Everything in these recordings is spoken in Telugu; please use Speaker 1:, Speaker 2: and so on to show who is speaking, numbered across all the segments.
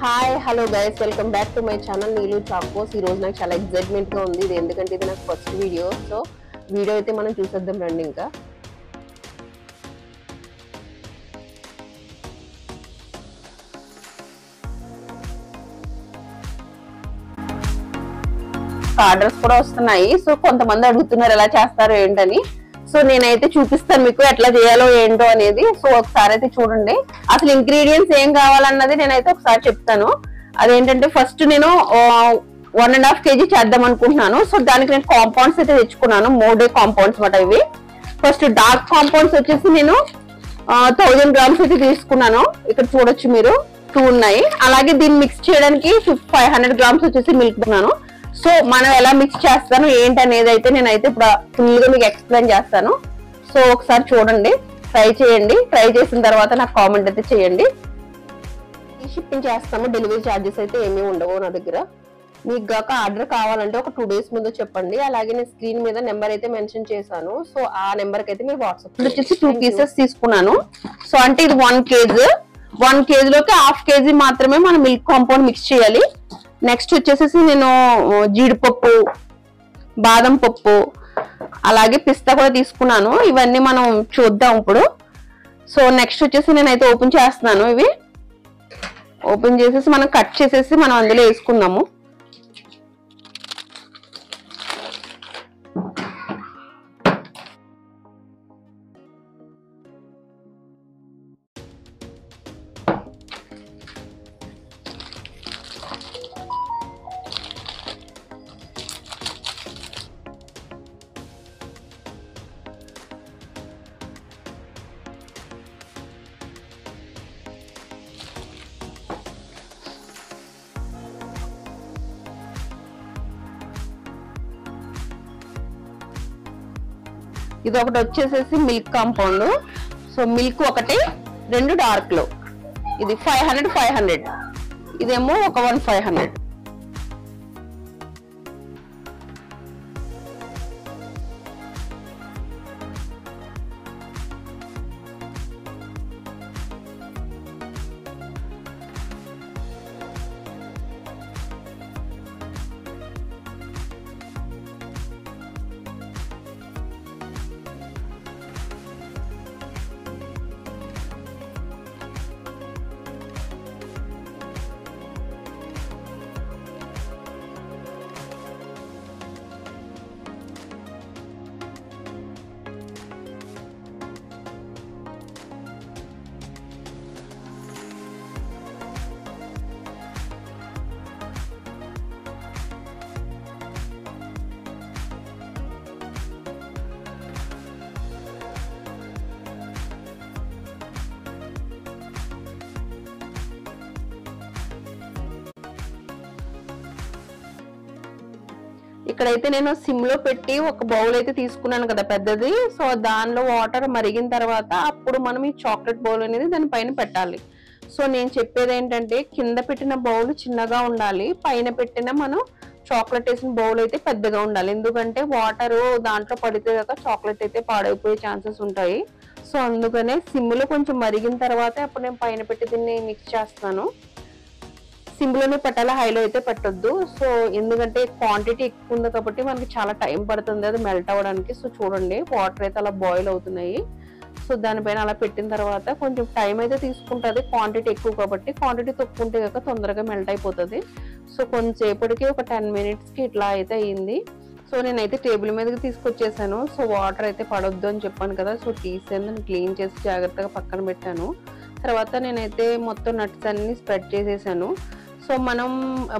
Speaker 1: Hi hello guys, welcome back to my channel Neelu Chocos. ఈ రోజు నాకు చాలా ఎక్సైట్మెంట్ గా ఉంది. ఇది ఎందుకంటే ఇది నాకు ఫస్ట్ వీడియో. సో వీడియో అయితే మనం చూసేద్దాం రండి. ఇంకా ఆర్డర్స్ కూడా వస్తున్నాయి. సో కొంతమంది అడుగుతున్నారు ఎలా చేస్తారు ఏంటని. సో నేనైతే చూపిస్తాను మీకు ఎట్లా చేయాలో ఏంటో అనేది. సో ఒకసారి అయితే చూడండి. అసలు ఇంగ్రీడియంట్స్ ఏం కావాలన్నది నేనైతే ఒకసారి చెప్తాను. అదేంటంటే ఫస్ట్ నేను 1.5 kg చేద్దాం అనుకుంటున్నాను. సో దానికి నేను కాంపౌండ్స్ అయితే తెచ్చుకున్నాను. 3 కాంపౌండ్స్ మాట ఇవి. ఫస్ట్ డార్క్ కాంపౌండ్స్ వచ్చేసి నేను 1000 grams అయితే తీసుకున్నాను. ఇక్కడ చూడొచ్చు మీరు 2 ఉన్నాయి. అలాగే దీన్ని మిక్స్ చేయడానికి 500 grams వచ్చేసి మిల్క్ ఉన్నాను. సో మనం ఎలా మిక్స్ చేస్తాను ఏంటి అనేది అయితే నేనైతే ఇప్పుడు ఫుల్ గా మీకు ఎక్స్ప్లెయిన్ చేస్తాను. సో ఒకసారి చూడండి, ట్రై చేయండి. ట్రై చేసిన తర్వాత నాకు కామెంట్ అయితే చేయండి. షిప్పింగ్ చేస్తాము. డెలివరీ ఛార్జెస్ అయితే ఏమీ ఉండవు నా దగ్గర. మీకు గాక ఆర్డర్ కావాలంటే ఒక 2 days ముందు చెప్పండి. అలాగే నేను స్క్రీన్ మీద నెంబర్ అయితే మెన్షన్ చేశాను. సో ఆ నెంబర్ కి అయితే మీరు వాట్సాప్ వచ్చేసి 2 pieces తీసుకున్నాను. సో అంటే ఇది 1 kg. 1 kg లోకి 1/2 kg మాత్రమే మనం మిల్క్ కాంపౌండ్ మిక్స్ చేయాలి. నెక్స్ట్ వచ్చేసి నేను జీడిపప్పు, బాదం పప్పు, అలాగే పిస్తా కూడా తీసుకున్నాను. ఇవన్నీ మనం చూద్దాం ఇప్పుడు. సో నెక్స్ట్ వచ్చేసి నేనైతే ఓపెన్ చేస్తున్నాను. ఇవి ఓపెన్ చేసేసి మనం కట్ చేసేసి మనం అందులో వేసుకుందాము. ఇది ఒకటి వచ్చేసేసి మిల్క్ కాంపౌండ్. సో మిల్క్ ఒకటి, 2 డార్క్ లో. ఇది 500 ఇదేమో ఒక 1500. ఇక్కడైతే నేను సిమ్ లో పెట్టి ఒక బౌల్ అయితే తీసుకున్నాను కదా పెద్దది. సో దానిలో వాటర్ మరిగిన తర్వాత అప్పుడు మనం ఈ చాక్లెట్ బౌల్ అనేది దానిపైన పెట్టాలి. సో నేను చెప్పేది ఏంటంటే కింద పెట్టిన బౌల్ చిన్నగా ఉండాలి, పైన పెట్టిన మనం చాక్లెట్ వేసిన బౌల్ అయితే పెద్దగా ఉండాలి. ఎందుకంటే వాటర్ దాంట్లో పడితే కాక చాక్లెట్ అయితే పాడైపోయే ఛాన్సెస్ ఉంటాయి. సో అందుకనే సిమ్ లో కొంచెం మరిగిన తర్వాత అప్పుడు నేను పైన పెట్టి దీన్ని మిక్స్ చేస్తాను. సిమ్లోనే పెట్టాలి, హైలో అయితే పెట్టొద్దు. సో ఎందుకంటే క్వాంటిటీ ఎక్కువ ఉంది కాబట్టి మనకి చాలా టైం పడుతుంది అది మెల్ట్ అవ్వడానికి. సో చూడండి వాటర్ అయితే అలా బాయిల్ అవుతున్నాయి. సో దానిపైన అలా పెట్టిన తర్వాత కొంచెం టైం అయితే తీసుకుంటుంది, క్వాంటిటీ ఎక్కువ కాబట్టి. క్వాంటిటీ తక్కువ ఉంటే కాక తొందరగా మెల్ట్ అయిపోతుంది. సో కొంచెంసేపటికి ఒక 10 minutes ఇట్లా అయితే అయ్యింది. సో నేనైతే టేబుల్ మీదకి తీసుకొచ్చేసాను. సో వాటర్ అయితే పడొద్దు అని చెప్పాను కదా. సో తీసాను, క్లీన్ చేసి జాగ్రత్తగా పక్కన పెట్టాను. తర్వాత నేనైతే మొత్తం నట్స్ అన్ని స్ప్రెడ్ చేసేసాను. సో మనం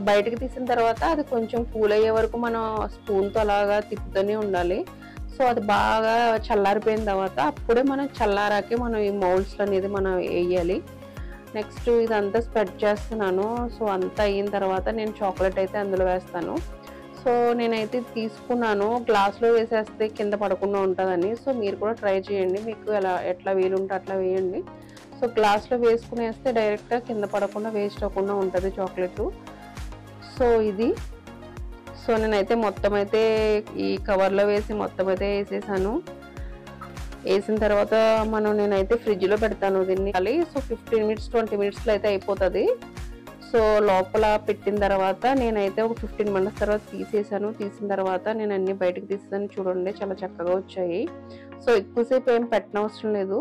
Speaker 1: బయటకు తీసిన తర్వాత అది కొంచెం కూల్ అయ్యే వరకు మనం స్పూన్తో అలాగా తిప్పుతూనే ఉండాలి. సో అది బాగా చల్లారిపోయిన తర్వాత అప్పుడే మనం చల్లారాకే మనం ఈ మౌల్డ్స్ అనేది మనం వేయాలి. నెక్స్ట్ ఇదంతా స్ప్రెడ్ చేస్తున్నాను. సో అంతా అయిన తర్వాత నేను చాక్లెట్ అయితే అందులో వేస్తాను. సో నేనైతే తీసుకున్నాను, గ్లాస్లో వేసేస్తే కింద పడకుండా ఉంటుందని. సో మీరు కూడా ట్రై చేయండి, మీకు ఎట్లా వీలుంటే అట్లా వేయండి. సో గ్లాస్లో వేసుకునేస్తే డైరెక్ట్గా కింద పడకుండా వేస్ట్ అవ్వకుండా ఉంటుంది చాక్లెట్. సో ఇది సో నేనైతే మొత్తం అయితే ఈ కవర్లో వేసి మొత్తం అయితే వేసేసాను. వేసిన తర్వాత నేనైతే ఫ్రిడ్జ్లో పెడతాను దీన్ని. సో 15 minutes 20 minutes అయితే అయిపోతుంది. సో లోపల పెట్టిన తర్వాత నేనైతే ఒక 15 మినిట్స్ తర్వాత తీసేసాను. తీసిన తర్వాత నేను అన్ని బయటకు తీసేసాను. చూడండి చాలా చక్కగా వచ్చాయి. సో ఎక్కువసేపు ఏం పెట్టనవసరం లేదు.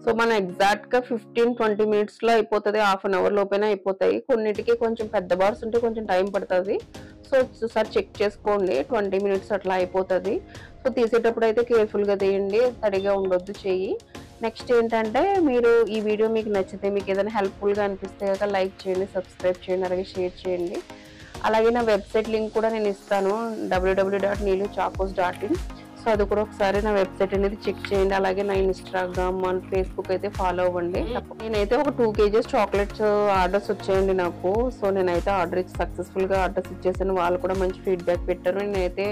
Speaker 1: సో మనం ఎగ్జాక్ట్గా 15-20 మినిట్స్లో అయిపోతుంది. హాఫ్ అన్ అవర్ లోపైనా అయిపోతాయి. కొన్నిటికి కొంచెం పెద్ద బార్స్ ఉంటే కొంచెం టైం పడుతుంది. సో ఒకసారి చెక్ చేసుకోండి, 20 మినిట్స్ అట్లా అయిపోతుంది. సో తీసేటప్పుడు అయితే కేర్ఫుల్గా తీయండి, తడిగా ఉండొద్దు చెయ్యి. నెక్స్ట్ ఏంటంటే మీరు ఈ వీడియో మీకు నచ్చితే, మీకు ఏదైనా హెల్ప్ఫుల్గా అనిపిస్తే కనుక లైక్ చేయండి, సబ్స్క్రైబ్ చేయండి, అలాగే షేర్ చేయండి. అలాగే నా వెబ్సైట్ లింక్ కూడా నేను ఇస్తాను, www.neeluchacos.in. సో అది కూడా ఒకసారి నా వెబ్సైట్ అనేది చెక్ చేయండి. అలాగే నా ఇన్స్టాగ్రామ్ అండ్ ఫేస్బుక్ అయితే ఫాలో అవ్వండి. నేనైతే ఒక 2 kgs చాక్లెట్స్ ఆర్డర్స్ వచ్చాయండి నాకు. సో నేనైతే సక్సెస్ఫుల్గా ఆర్డర్స్ ఇచ్చేసాను. వాళ్ళు కూడా మంచి ఫీడ్బ్యాక్ పెట్టారు. నేనైతే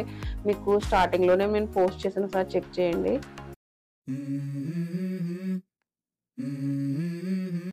Speaker 1: మీకు స్టార్టింగ్లోనే నేను పోస్ట్ చేసాను, సార్ చెక్ చేయండి.